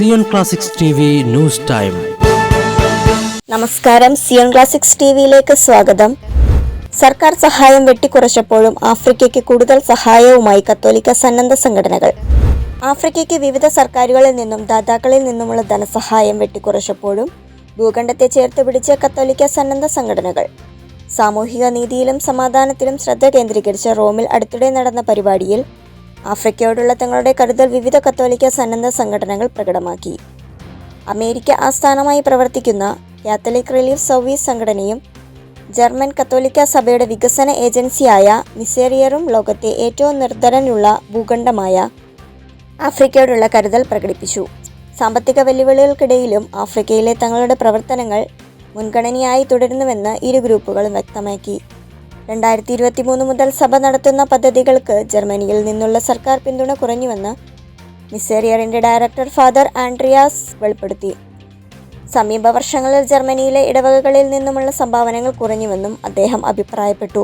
Zion classics TV news time. നമസ്കാരം, Zion classics ടിവിയിലേക്ക് സ്വാഗതം. സർക്കാർ സഹായം വെട്ടിക്കുറച്ചപ്പോഴും ആഫ്രിക്കയ്ക്ക് കൂടുതൽ സഹായവുമായി കത്തോലിക്ക സന്നദ്ധ സംഘടനകൾ. ആഫ്രിക്കയ്ക്ക് വിവിധ സർക്കാരുകളിൽ നിന്നും ദാതാക്കളിൽ നിന്നുമുള്ള ധനസഹായം വെട്ടിക്കുറച്ചപ്പോഴും ഭൂഖണ്ഡത്തെ ചേർത്ത് പിടിച്ച കത്തോലിക്ക സന്നദ്ധ സംഘടനകൾ. സാമൂഹിക നീതിയിലും സമാധാനത്തിലും ശ്രദ്ധ കേന്ദ്രീകരിച്ച റോമിൽ അടുത്തിടെ നടന്ന പരിപാടിയിൽ ആഫ്രിക്കയോടുള്ള തങ്ങളുടെ കരുതൽ വിവിധ കത്തോലിക്ക സന്നദ്ധ സംഘടനകൾ പ്രകടമാക്കി. അമേരിക്ക ആസ്ഥാനമായി പ്രവർത്തിക്കുന്ന കാത്തലിക് റിലീഫ് സർവീസ് സംഘടനയും ജർമ്മൻ കത്തോലിക്ക സഭയുടെ വികസന ഏജൻസിയായ മിസേറിയറും ലോകത്തെ ഏറ്റവും നിർധനനുള്ള ഭൂഖണ്ഡമായ ആഫ്രിക്കയോടുള്ള കരുതൽ പ്രകടിപ്പിച്ചു. സാമ്പത്തിക വെല്ലുവിളികൾക്കിടയിലും ആഫ്രിക്കയിലെ തങ്ങളുടെ പ്രവർത്തനങ്ങൾ മുൻഗണനയായി തുടരുന്നുവെന്ന് ഇരു ഗ്രൂപ്പുകളും വ്യക്തമാക്കി. 2023 മുതൽ സഭ നടത്തുന്ന പദ്ധതികൾക്ക് ജർമ്മനിയിൽ നിന്നുള്ള സർക്കാർ പിന്തുണ കുറഞ്ഞുവെന്ന് മിസേറിയറിൻ്റെ ഡയറക്ടർ ഫാദർ ആൻഡ്രിയാസ് വെളിപ്പെടുത്തി. സമീപ വർഷങ്ങളിൽ ജർമ്മനിയിലെ ഇടവകകളിൽ നിന്നുമുള്ള സംഭാവനകൾ കുറഞ്ഞുവെന്നും അദ്ദേഹം അഭിപ്രായപ്പെട്ടു.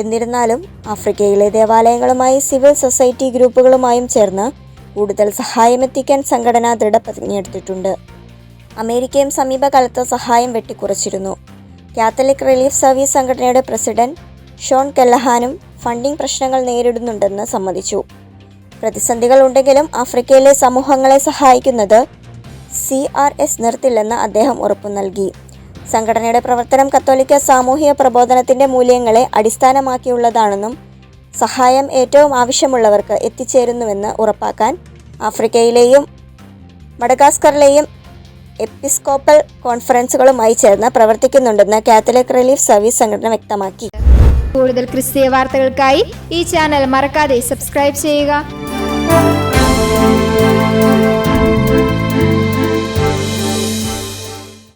എന്നിരുന്നാലും ആഫ്രിക്കയിലെ ദേവാലയങ്ങളുമായി സിവിൽ സൊസൈറ്റി ഗ്രൂപ്പുകളുമായും ചേർന്ന് കൂടുതൽ സഹായമെത്തിക്കാൻ സംഘടന ദൃഢപ്രതിജ്ഞയെടുത്തിട്ടുണ്ട്. അമേരിക്കയും സമീപകാലത്ത് സഹായം വെട്ടിക്കുറച്ചിരുന്നു. കാത്തലിക് റിലീഫ് സർവീസ് സംഘടനയുടെ പ്രസിഡന്റ് ഷോൺ കെല്ലഹാനും ഫണ്ടിംഗ് പ്രശ്നങ്ങൾ നേരിടുന്നുണ്ടെന്ന് സമ്മതിച്ചു. പ്രതിസന്ധികൾ ഉണ്ടെങ്കിലും ആഫ്രിക്കയിലെ സമൂഹങ്ങളെ സഹായിക്കുന്നത് CRS നിർത്തില്ലെന്ന് അദ്ദേഹം ഉറപ്പു നൽകി. സംഘടനയുടെ പ്രവർത്തനം കത്തോലിക്ക സാമൂഹിക പ്രബോധനത്തിൻ്റെ മൂല്യങ്ങളെ അടിസ്ഥാനമാക്കിയുള്ളതാണെന്നും സഹായം ഏറ്റവും ആവശ്യമുള്ളവർക്ക് എത്തിച്ചേരുന്നുവെന്ന് ഉറപ്പാക്കാൻ ആഫ്രിക്കയിലെയും മഡഗാസ്കറിലെയും എപ്പിസ്കോപ്പൽ കോൺഫറൻസുകളുമായി ചേർന്ന് പ്രവർത്തിക്കുന്നുണ്ടെന്ന് കാത്തലിക് റിലീഫ് സർവീസ് സംഘടന വ്യക്തമാക്കി. കൂടുതൽ ക്രിസ്തീയ വാർത്തകൾക്കായി ഈ ചാനൽ മറക്കാതെ സബ്സ്ക്രൈബ് ചെയ്യുക.